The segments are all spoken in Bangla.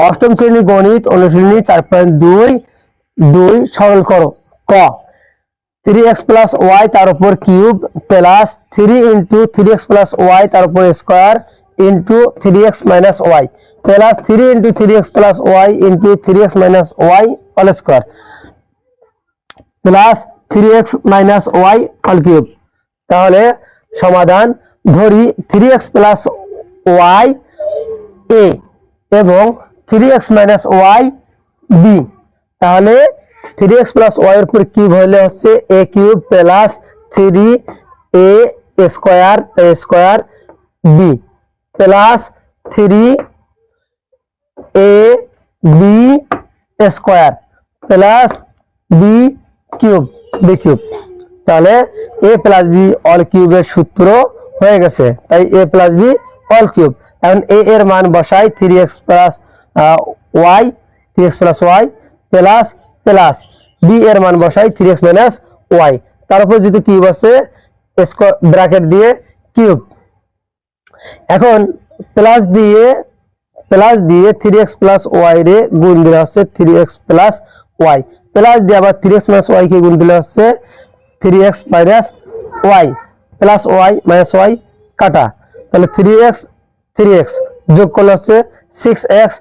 অষ্টম শ্রেণী গণিত অনুশীলনী 4.2 2 সরল করো। ক 3x plus y তার উপর cube plus 3 into 3x plus y তার উপর square into 3x minus y plus 3 into 3x plus y into 3x minus y all square plus 3x minus y all cube। তাহলে সমাধান ধরি 3x plus y a এবং 3x minus y b। তাহলে 3x plus y এর উপর কিউব হলে হচ্ছে a cube plus 3a square b plus 3a b square plus b cube তাহলে a প্লাস b অল কিউবের সূত্র হয়ে গেছে, তাই a plus b all cube. এখন a এর মান বসাই 3x plus y plus plus b এর মান বসাই 3x মাইনাস y, তার উপর যেহেতু কিউব আছে ব্র্যাকেট দিয়ে কিউব। এখন প্লাস দিয়ে 3x প্লাস y রে গুণ দিলে হচ্ছে 3x প্লাস y প্লাস দিয়ে আবার 3x মাইনাস y কে গুণ দিলে হচ্ছে 3x minus y plus y minus y কাটা, তাহলে 3x যোগ করলে হচ্ছে 6x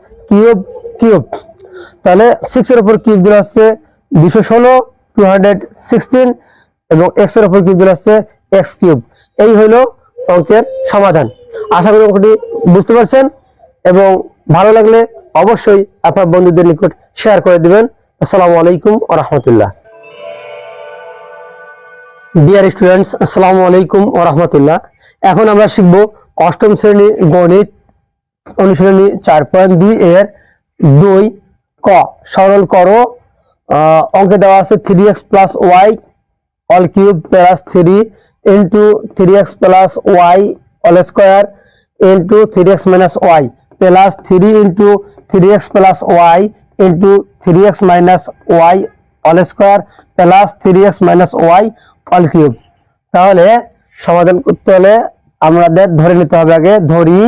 কিউব। তাহলে 6 এর উপর কিউব দিলে হচ্ছে 216 216 এবং x এর উপর কিউব দিলে হচ্ছে x কিউব। এই হলো অঙ্কের সমাধান। আশা করি অঙ্কটি বুঝতে পারছেন এবং ভালো লাগলে অবশ্যই আপনার বন্ধুদের নিকট শেয়ার করে দিবেন। আসসালামু আলাইকুম ওয়া রাহমাতুল্লাহ। ডিয়ার স্টুডেন্টস, আসসালামু আলাইকুম ওয়া রাহমাতুল্লাহ। এখন আমরা শিখব অষ্টম শ্রেণী গণিত অনুশীলনী 4.2 এর 2 ক সরল করো। অঙ্কে দেওয়া আছে 3x plus y all cube plus 3 into 3x plus y all square into 3x minus y plus 3 into 3x plus y into 3x minus y all square plus 3x minus y all cube। তাহলে সমাধান করতে হলে আমাদের ধরে নিতে হবে, আগে ধরি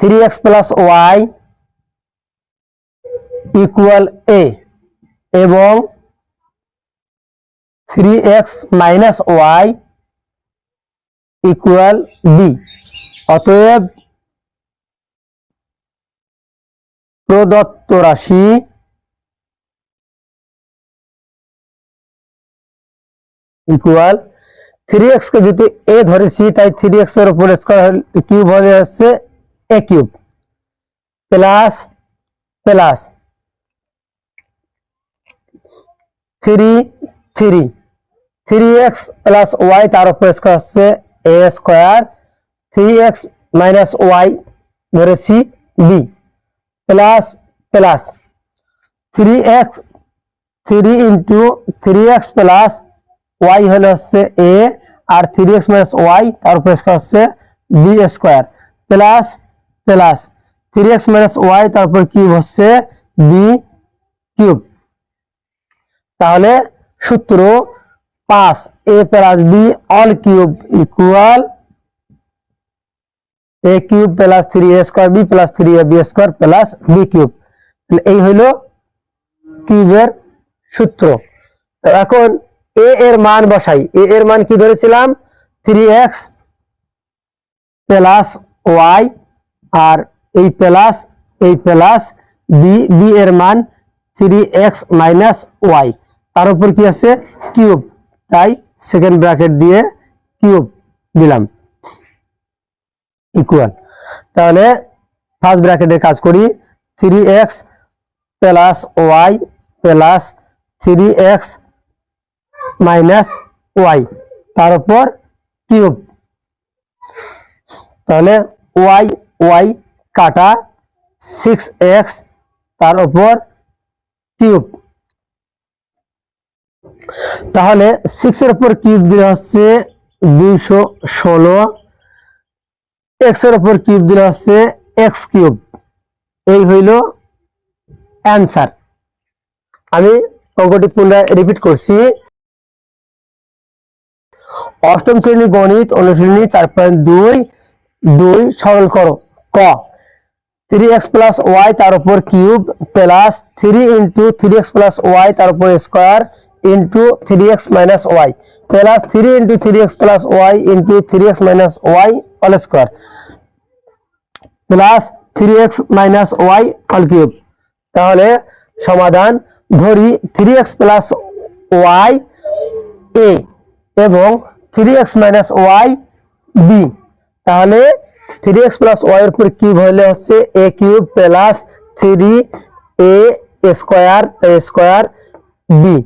3x plus y equal a এবং 3x minus y equal b। অতএব প্রদত্ত রাশি ইকুয়াল 3x কে যেহেতু a ধরেছি তাই 3x এর উপর স্কয়ার কিউব হয়ে যাচ্ছে a cube plus plus 3x plus y তার উপর স্কয়ার হচ্ছে a square 3x minus y ধরেছি b plus plus 3 into 3x plus y হলো হচ্ছে a R 3x minus y তার উপর স্কয়ার হচ্ছে b square plus plus 3x minus y তারপর কিউব হচ্ছে b কিউব। তাহলে সূত্র 5a plus b all cube equal a cube plus 3a square b plus 3ab square plus b cube. এই হলো কিউবের সূত্র। এখন a এর মান বসাই, a এর মান কি ধরেছিলাম 3x প্লাস y আর এই প্লাস b এর মান 3x মাইনাস y তার উপর কি আছে কিউব, তাই সেকেন্ড ব্র্যাকেট দিয়ে কিউব দিলাম ইকুয়াল। তাহলে ফার্স্ট ব্র্যাকেটের কাজ করি 3x plus y plus 3x minus y তার উপর কিউব। তাহলে y কাটা 6x তার উপর কিউব। তাহলে 6 এর উপর কিউব দিলে হচ্ছে 216, x এর উপর কিউব দিলে হচ্ছে x কিউব। এই হইল অ্যান্সার। আমি অঙ্কটি পুনরায় রিপিট করছি। অষ্টম শ্রেণী গণিত অনুশীলনী 4.2 সরল করো। ক 3x প্লাস ওয়াই তার উপর cube plus 3 into 3x plus Y তার উপর square into 3x minus Y plus 3 into 3x plus Y into 3x minus Y all square plus 3x minus Y all cube. তাহলে সমাধান ধরি 3x প্লাস ওয়াই এ এবং 3x মাইনাস ওয়াই বি। তাহলে 3x প্লাস ওয়াই এর উপর কিউব হলে হচ্ছে a cube plus 3a square B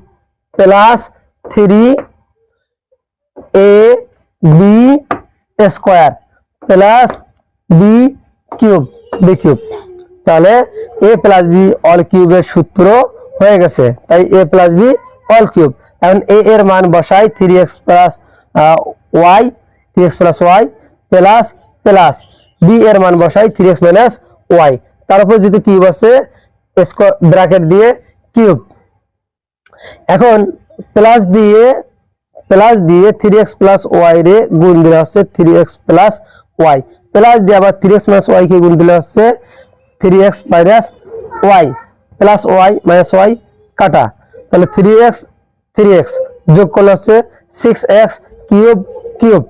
plus 3a B square plus B cube cube. তাহলে a প্লাস বি অল কিউবের সূত্র হয়ে গেছে, তাই a plus B all cube. এখন a এর মান বসাই 3x plus Y plus plus B এর মান বসাই 3x মাইনাস ওয়াই, তারপর যেহেতু কিউব আছে ব্র্যাকেট দিয়ে কিউব। এখন প্লাস দিয়ে 3x প্লাস ওয়াই রে গুণ দিলে হচ্ছে 3x প্লাস ওয়াই প্লাস দিয়ে আবার 3x মাইনাস ওয়াই কে গুণ দিলে হচ্ছে 3x minus Y plus Y minus Y কাটা। তাহলে 3x যোগ করলে হচ্ছে 6x কিউব।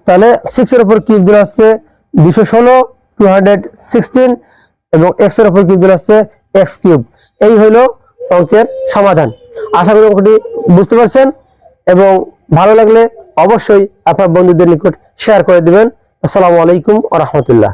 তাহলে 6 এর উপর কিউব দিলে হচ্ছে 216 216 এবং x এর উপর কিউব দিলে হচ্ছে x কিউব। এই হলো অঙ্কের সমাধান। আশা করি অঙ্কটি বুঝতে পারছেন এবং ভালো লাগলে অবশ্যই আপনার বন্ধুদের নিকট শেয়ার করে দিবেন। আসসালামু আলাইকুম ওয়া রাহমাতুল্লাহ।